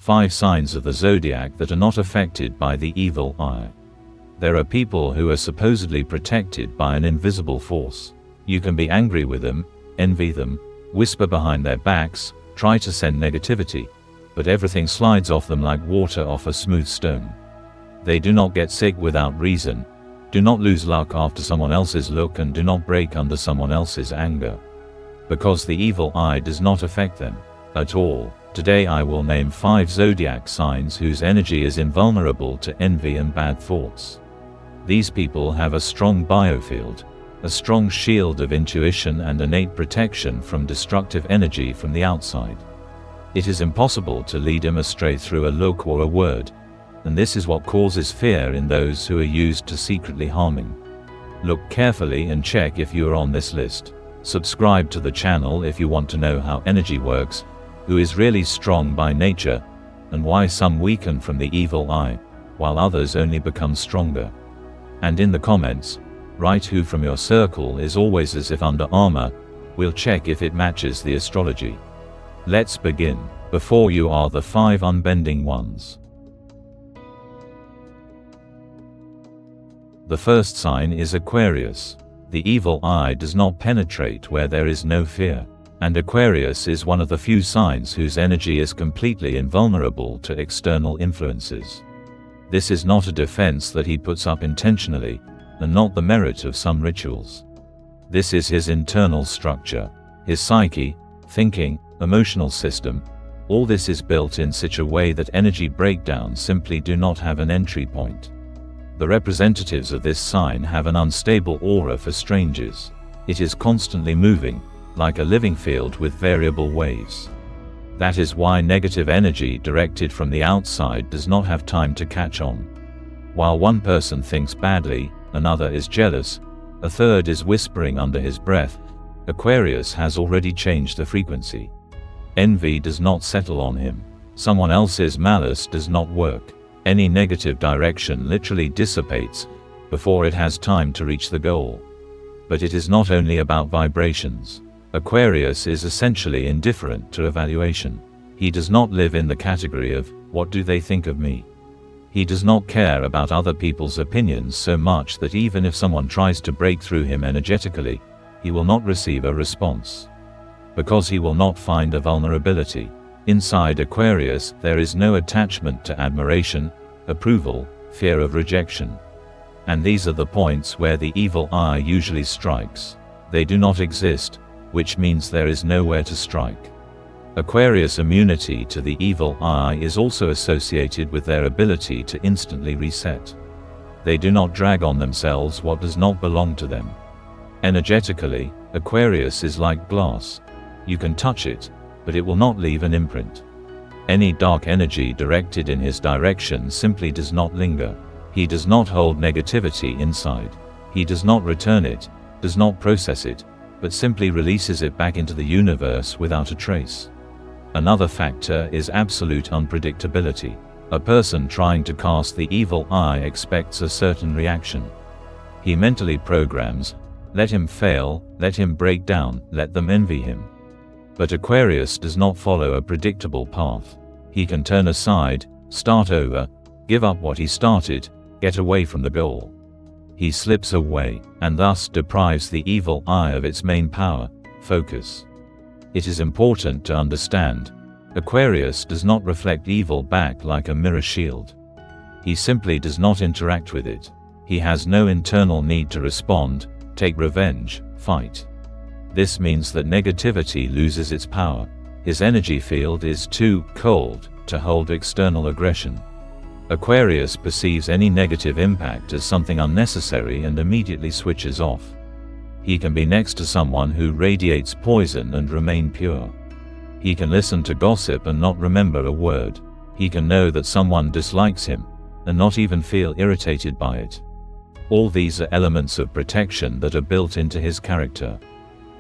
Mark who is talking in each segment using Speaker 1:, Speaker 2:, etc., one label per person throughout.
Speaker 1: 5 signs of the zodiac that are not affected by the evil eye. There are people who are supposedly protected by an invisible force. You can be angry with them, envy them, whisper behind their backs, try to send negativity, but everything slides off them like water off a smooth stone. They do not get sick without reason, do not lose luck after someone else's look, and do not break under someone else's anger. Because the evil eye does not affect them at all. Today I will name 5 zodiac signs whose energy is invulnerable to envy and bad thoughts. These people have a strong biofield, a strong shield of intuition and innate protection from destructive energy from the outside. It is impossible to lead him astray through a look or a word, and this is what causes fear in those who are used to secretly harming. Look carefully and check if you are on this list. Subscribe to the channel if you want to know how energy works, who is really strong by nature, and why some weaken from the evil eye, while others only become stronger. And in the comments, write who from your circle is always as if under armor. We'll check if it matches the astrology. Let's begin. Before you are the 5 unbending ones. The first sign is Aquarius. The evil eye does not penetrate where there is no fear. And Aquarius is one of the few signs whose energy is completely invulnerable to external influences. This is not a defense that he puts up intentionally, and not the merit of some rituals. This is his internal structure, his psyche, thinking, emotional system. All this is built in such a way that energy breakdowns simply do not have an entry point. The representatives of this sign have an unstable aura for strangers. It is constantly moving, like a living field with variable waves. That is why negative energy directed from the outside does not have time to catch on. While one person thinks badly, another is jealous, a third is whispering under his breath, Aquarius has already changed the frequency. Envy does not settle on him. Someone else's malice does not work. Any negative direction literally dissipates before it has time to reach the goal. But it is not only about vibrations. Aquarius is essentially indifferent to evaluation. He does not live in the category of, what do they think of me? He does not care about other people's opinions so much that even if someone tries to break through him energetically, he will not receive a response. Because he will not find a vulnerability. Inside Aquarius, there is no attachment to admiration, approval, fear of rejection. And these are the points where the evil eye usually strikes. They do not exist, which means there is nowhere to strike. Aquarius' immunity to the evil eye is also associated with their ability to instantly reset. They do not drag on themselves what does not belong to them. Energetically, Aquarius is like glass. You can touch it, but it will not leave an imprint. Any dark energy directed in his direction simply does not linger. He does not hold negativity inside. He does not return it, does not process it, but simply releases it back into the universe without a trace. Another factor is absolute unpredictability. A person trying to cast the evil eye expects a certain reaction. He mentally programs, let him fail, let him break down, let them envy him. But Aquarius does not follow a predictable path. He can turn aside, start over, give up what he started, get away from the goal. He slips away, and thus deprives the evil eye of its main power, focus. It is important to understand, Aquarius does not reflect evil back like a mirror shield. He simply does not interact with it. He has no internal need to respond, take revenge, fight. This means that negativity loses its power. His energy field is too cold to hold external aggression. Aquarius perceives any negative impact as something unnecessary and immediately switches off. He can be next to someone who radiates poison and remain pure. He can listen to gossip and not remember a word. He can know that someone dislikes him, and not even feel irritated by it. All these are elements of protection that are built into his character.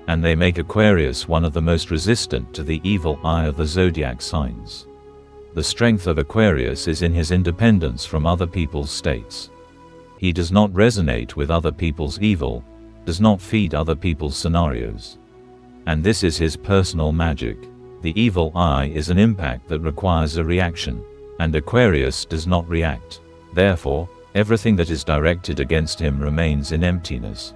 Speaker 1: And they make Aquarius one of the most resistant to the evil eye of the zodiac signs. The strength of Aquarius is in his independence from other people's states. He does not resonate with other people's evil, does not feed other people's scenarios. And this is his personal magic. The evil eye is an impact that requires a reaction, and Aquarius does not react. Therefore, everything that is directed against him remains in emptiness.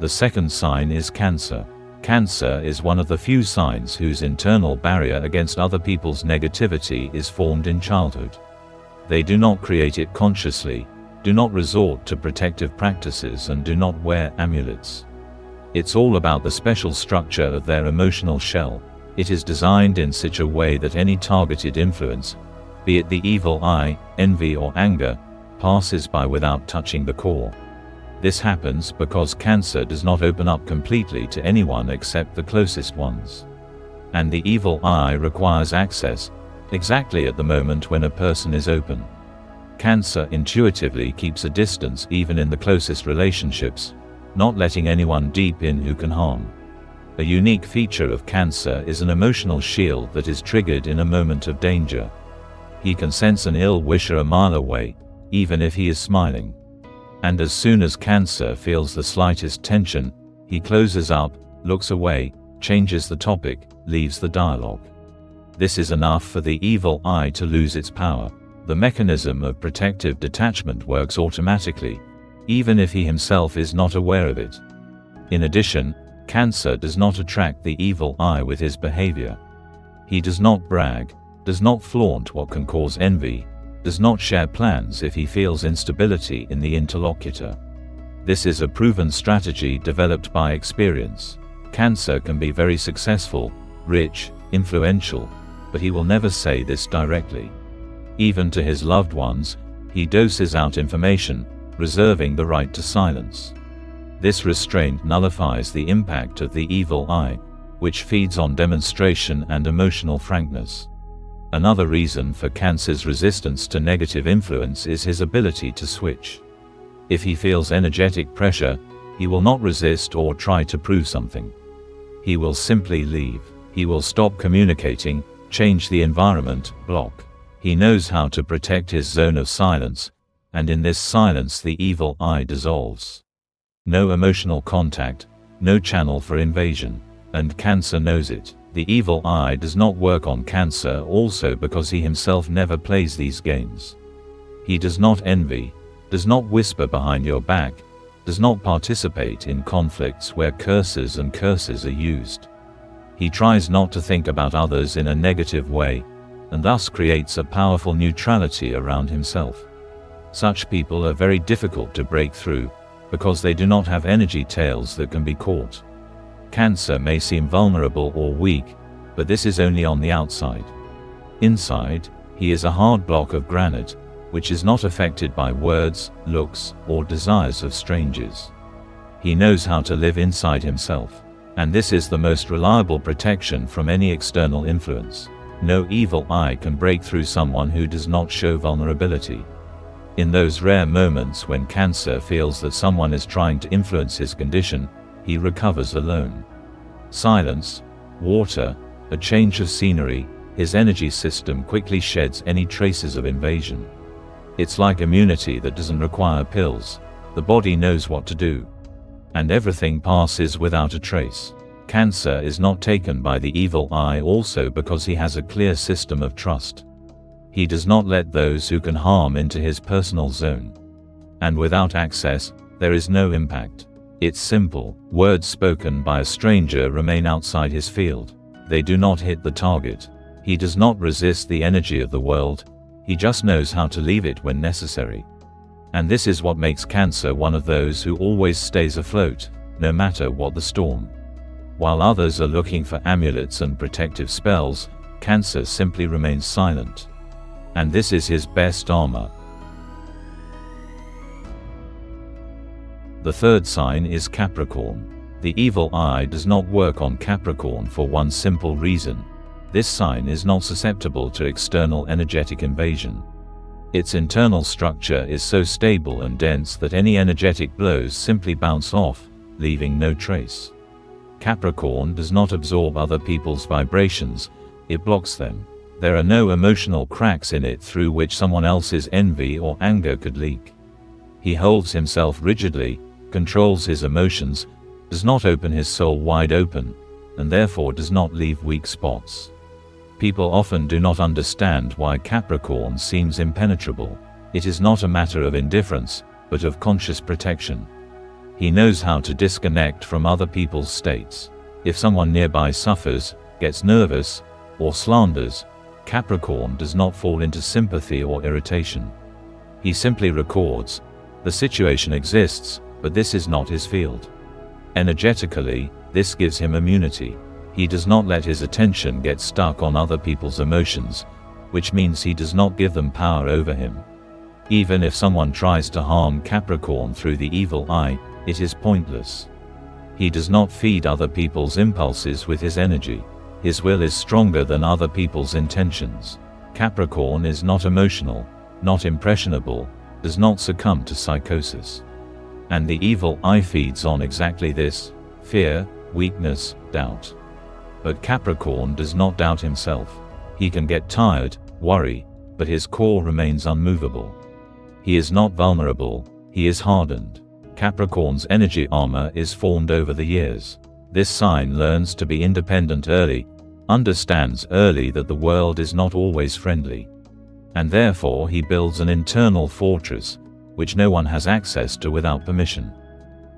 Speaker 1: The second sign is Cancer. Cancer is one of the few signs whose internal barrier against other people's negativity is formed in childhood. They do not create it consciously, do not resort to protective practices, and do not wear amulets. It's all about the special structure of their emotional shell. It is designed in such a way that any targeted influence, be it the evil eye, envy or anger, passes by without touching the core. This happens because Cancer does not open up completely to anyone except the closest ones. And the evil eye requires access, exactly at the moment when a person is open. Cancer intuitively keeps a distance even in the closest relationships, not letting anyone deep in who can harm. A unique feature of Cancer is an emotional shield that is triggered in a moment of danger. He can sense an ill wisher a mile away, even if he is smiling. And as soon as Cancer feels the slightest tension, he closes up, looks away, changes the topic, leaves the dialogue. This is enough for the evil eye to lose its power. The mechanism of protective detachment works automatically, even if he himself is not aware of it. In addition, Cancer does not attract the evil eye with his behavior. He does not brag, does not flaunt what can cause envy, does not share plans if he feels instability in the interlocutor. This is a proven strategy developed by experience. Cancer can be very successful, rich, influential, but he will never say this directly. Even to his loved ones, he doses out information, reserving the right to silence. This restraint nullifies the impact of the evil eye, which feeds on demonstration and emotional frankness. Another reason for Cancer's resistance to negative influence is his ability to switch. If he feels energetic pressure, he will not resist or try to prove something. He will simply leave. He will stop communicating, change the environment, block. He knows how to protect his zone of silence, and in this silence the evil eye dissolves. No emotional contact, no channel for invasion, and Cancer knows it. The evil eye does not work on Cancer also because he himself never plays these games. He does not envy, does not whisper behind your back, does not participate in conflicts where curses are used. He tries not to think about others in a negative way, and thus creates a powerful neutrality around himself. Such people are very difficult to break through, because they do not have energy tails that can be caught. Cancer may seem vulnerable or weak, but this is only on the outside. Inside, he is a hard block of granite, which is not affected by words, looks, or desires of strangers. He knows how to live inside himself, and this is the most reliable protection from any external influence. No evil eye can break through someone who does not show vulnerability. In those rare moments when Cancer feels that someone is trying to influence his condition, he recovers alone. Silence, water, a change of scenery, his energy system quickly sheds any traces of invasion. It's like immunity that doesn't require pills. The body knows what to do. And everything passes without a trace. Cancer is not taken by the evil eye also because he has a clear system of trust. He does not let those who can harm into his personal zone. And without access, there is no impact. It's simple. Words spoken by a stranger remain outside his field. They do not hit the target. He does not resist the energy of the world. He just knows how to leave it when necessary. And this is what makes Cancer one of those who always stays afloat, no matter what the storm. While others are looking for amulets and protective spells, Cancer simply remains silent. And this is his best armor. The third sign is Capricorn. The evil eye does not work on Capricorn for one simple reason. This sign is not susceptible to external energetic invasion. Its internal structure is so stable and dense that any energetic blows simply bounce off, leaving no trace. Capricorn does not absorb other people's vibrations, it blocks them. There are no emotional cracks in it through which someone else's envy or anger could leak. He holds himself rigidly, controls his emotions, does not open his soul wide open, and therefore does not leave weak spots. People often do not understand why Capricorn seems impenetrable. It is not a matter of indifference, but of conscious protection. He knows how to disconnect from other people's states. If someone nearby suffers, gets nervous, or slanders, Capricorn does not fall into sympathy or irritation. He simply records, the situation exists, but this is not his field. Energetically, this gives him immunity. He does not let his attention get stuck on other people's emotions, which means he does not give them power over him. Even if someone tries to harm Capricorn through the evil eye, it is pointless. He does not feed other people's impulses with his energy. His will is stronger than other people's intentions. Capricorn is not emotional, not impressionable, does not succumb to psychosis. And the evil eye feeds on exactly this: fear, weakness, doubt. But Capricorn does not doubt himself. He can get tired, worry, but his core remains unmovable. He is not vulnerable, he is hardened. Capricorn's energy armor is formed over the years. This sign learns to be independent early, understands early that the world is not always friendly. And therefore he builds an internal fortress, which no one has access to without permission.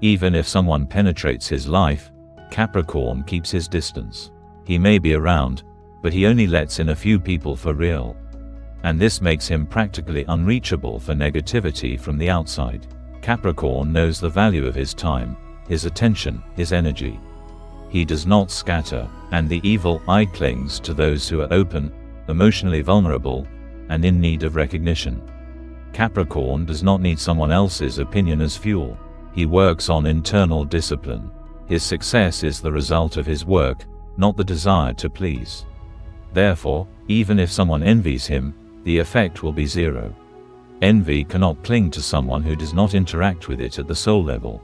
Speaker 1: Even if someone penetrates his life, Capricorn keeps his distance. He may be around, but he only lets in a few people for real. And this makes him practically unreachable for negativity from the outside. Capricorn knows the value of his time, his attention, his energy. He does not scatter, and the evil eye clings to those who are open, emotionally vulnerable, and in need of recognition. Capricorn does not need someone else's opinion as fuel. He works on internal discipline. His success is the result of his work, not the desire to please. Therefore, even if someone envies him, the effect will be zero. Envy cannot cling to someone who does not interact with it at the soul level.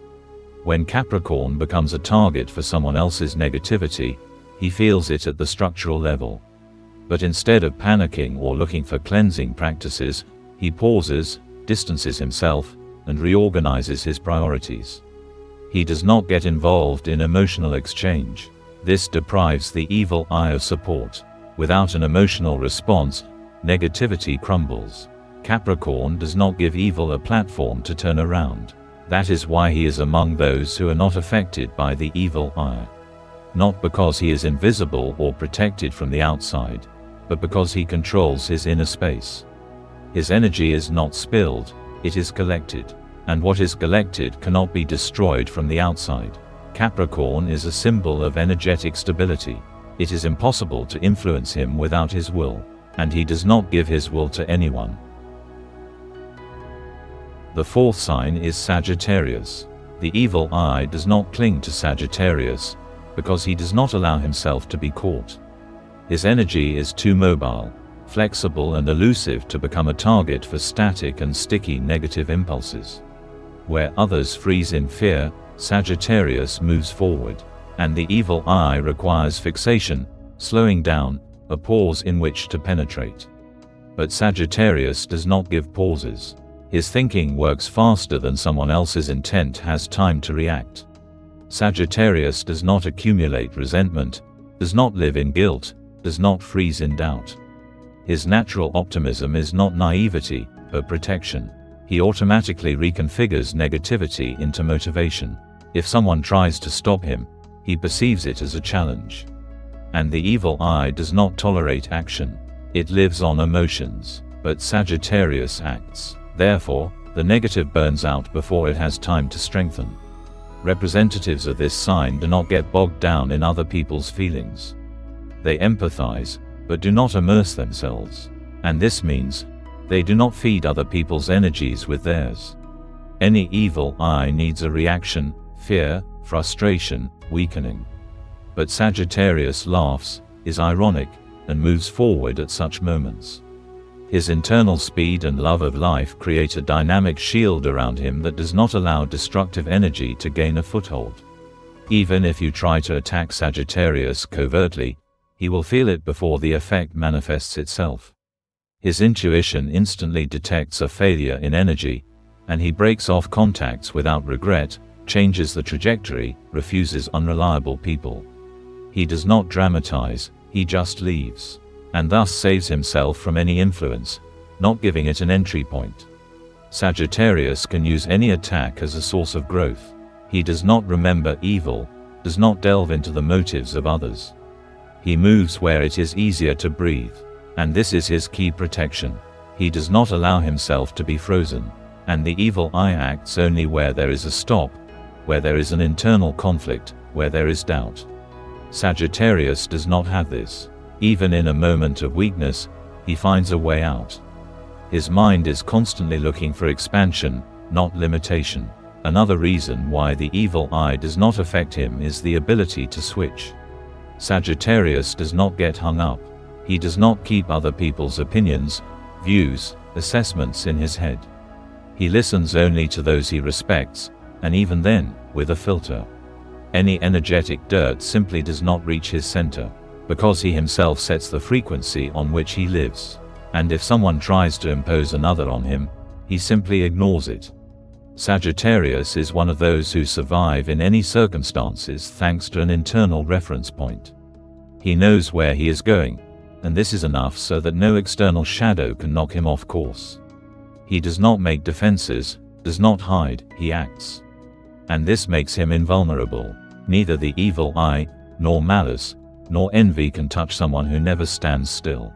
Speaker 1: When Capricorn becomes a target for someone else's negativity, he feels it at the structural level. But instead of panicking or looking for cleansing practices, he pauses, distances himself, and reorganizes his priorities. He does not get involved in emotional exchange. This deprives the evil eye of support. Without an emotional response, negativity crumbles. Capricorn does not give evil a platform to turn around. That is why he is among those who are not affected by the evil eye. Not because he is invisible or protected from the outside, but because he controls his inner space. His energy is not spilled, it is collected. And what is collected cannot be destroyed from the outside. Capricorn is a symbol of energetic stability. It is impossible to influence him without his will, and he does not give his will to anyone. The fourth sign is Sagittarius. The evil eye does not cling to Sagittarius, because he does not allow himself to be caught. His energy is too mobile, flexible and elusive to become a target for static and sticky negative impulses. Where others freeze in fear, Sagittarius moves forward, and the evil eye requires fixation, slowing down, a pause in which to penetrate. But Sagittarius does not give pauses. His thinking works faster than someone else's intent has time to react. Sagittarius does not accumulate resentment, does not live in guilt, does not freeze in doubt. His natural optimism is not naivety, but protection. He automatically reconfigures negativity into motivation. If someone tries to stop him, he perceives it as a challenge. And the evil eye does not tolerate action. It lives on emotions, but Sagittarius acts. Therefore, the negative burns out before it has time to strengthen. Representatives of this sign do not get bogged down in other people's feelings. They empathize, but do not immerse themselves. And this means, they do not feed other people's energies with theirs. Any evil eye needs a reaction, fear, frustration, weakening. But Sagittarius laughs, is ironic, and moves forward at such moments. His internal speed and love of life create a dynamic shield around him that does not allow destructive energy to gain a foothold. Even if you try to attack Sagittarius covertly, he will feel it before the effect manifests itself. His intuition instantly detects a failure in energy, and he breaks off contacts without regret, changes the trajectory, refuses unreliable people. He does not dramatize, he just leaves. And thus saves himself from any influence, not giving it an entry point. Sagittarius can use any attack as a source of growth. He does not remember evil, does not delve into the motives of others. He moves where it is easier to breathe, and this is his key protection. He does not allow himself to be frozen, and the evil eye acts only where there is a stop, where there is an internal conflict, where there is doubt. Sagittarius does not have this. Even in a moment of weakness, he finds a way out. His mind is constantly looking for expansion, not limitation. Another reason why the evil eye does not affect him is the ability to switch. Sagittarius does not get hung up. He does not keep other people's opinions, views, assessments in his head. He listens only to those he respects, and even then, with a filter. Any energetic dirt simply does not reach his center, because he himself sets the frequency on which he lives. And if someone tries to impose another on him, he simply ignores it. Sagittarius is one of those who survive in any circumstances thanks to an internal reference point. He knows where he is going, and this is enough so that no external shadow can knock him off course. He does not make defenses, does not hide, he acts. And this makes him invulnerable. Neither the evil eye, nor malice, nor envy can touch someone who never stands still.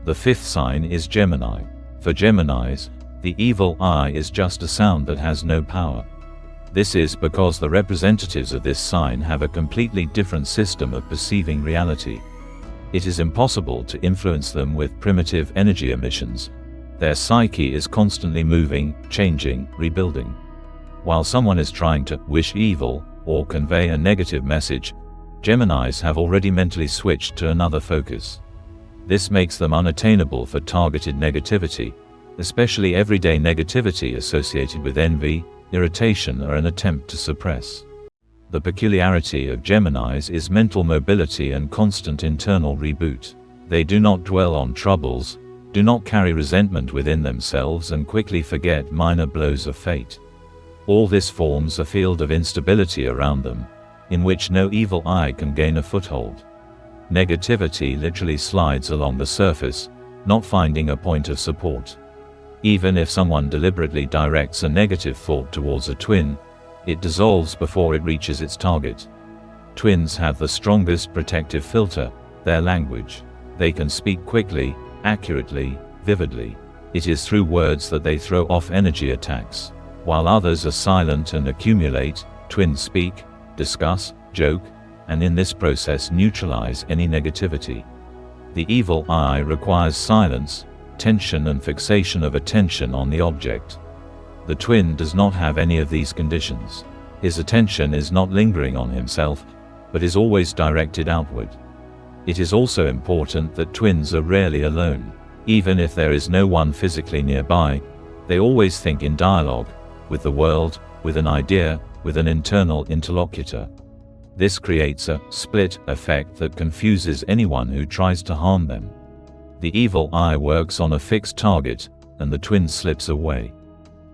Speaker 1: The fifth sign is Gemini. For Geminis, the evil eye is just a sound that has no power. This is because the representatives of this sign have a completely different system of perceiving reality. It is impossible to influence them with primitive energy emissions. Their psyche is constantly moving, changing, rebuilding. While someone is trying to wish evil or convey a negative message, Geminis have already mentally switched to another focus. This makes them unattainable for targeted negativity, especially everyday negativity associated with envy, irritation, or an attempt to suppress. The peculiarity of Geminis is mental mobility and constant internal reboot. They do not dwell on troubles, do not carry resentment within themselves, and quickly forget minor blows of fate. All this forms a field of instability around them, in which no evil eye can gain a foothold. Negativity literally slides along the surface, not finding a point of support. Even if someone deliberately directs a negative thought towards a twin, it dissolves before it reaches its target. Twins have the strongest protective filter, their language. They can speak quickly, accurately, vividly. It is through words that they throw off energy attacks. While others are silent and accumulate, twins speak, discuss, joke, and in this process neutralize any negativity. The evil eye requires silence, tension, and fixation of attention on the object. The twin does not have any of these conditions. His attention is not lingering on himself, but is always directed outward. It is also important that twins are rarely alone. Even if there is no one physically nearby, they always think in dialogue, with the world, with an idea, with an internal interlocutor. This creates a split effect that confuses anyone who tries to harm them. The evil eye works on a fixed target, and the twin slips away.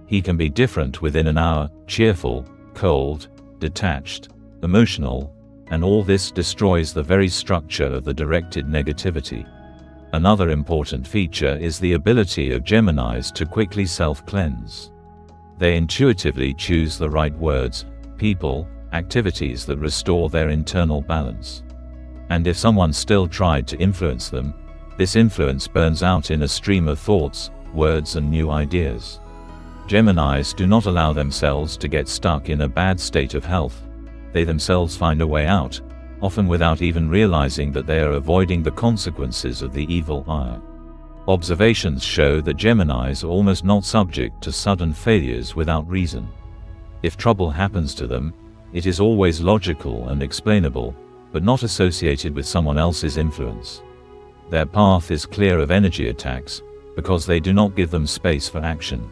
Speaker 1: He can be different within an hour, cheerful, cold, detached, emotional, and all this destroys the very structure of the directed negativity. Another important feature is the ability of Geminis to quickly self-cleanse. They intuitively choose the right words, people, activities that restore their internal balance. And if someone still tried to influence them, this influence burns out in a stream of thoughts, words, and new ideas. Geminis do not allow themselves to get stuck in a bad state of health. They themselves find a way out, often without even realizing that they are avoiding the consequences of the evil eye. Observations show that Geminis are almost not subject to sudden failures without reason. If trouble happens to them, it is always logical and explainable, but not associated with someone else's influence. Their path is clear of energy attacks, because they do not give them space for action.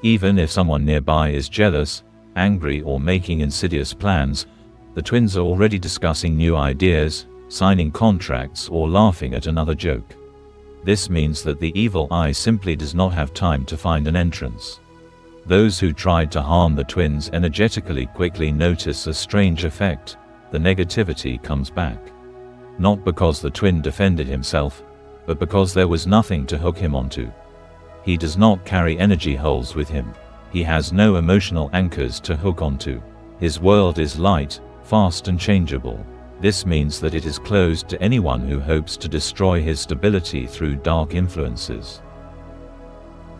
Speaker 1: Even if someone nearby is jealous, angry, or making insidious plans, the twins are already discussing new ideas, signing contracts, or laughing at another joke. This means that the evil eye simply does not have time to find an entrance. Those who tried to harm the twins energetically quickly notice a strange effect: the negativity comes back. Not because the twin defended himself, but because there was nothing to hook him onto. He does not carry energy holes with him. He has no emotional anchors to hook onto. His world is light, fast and changeable. This means that it is closed to anyone who hopes to destroy his stability through dark influences.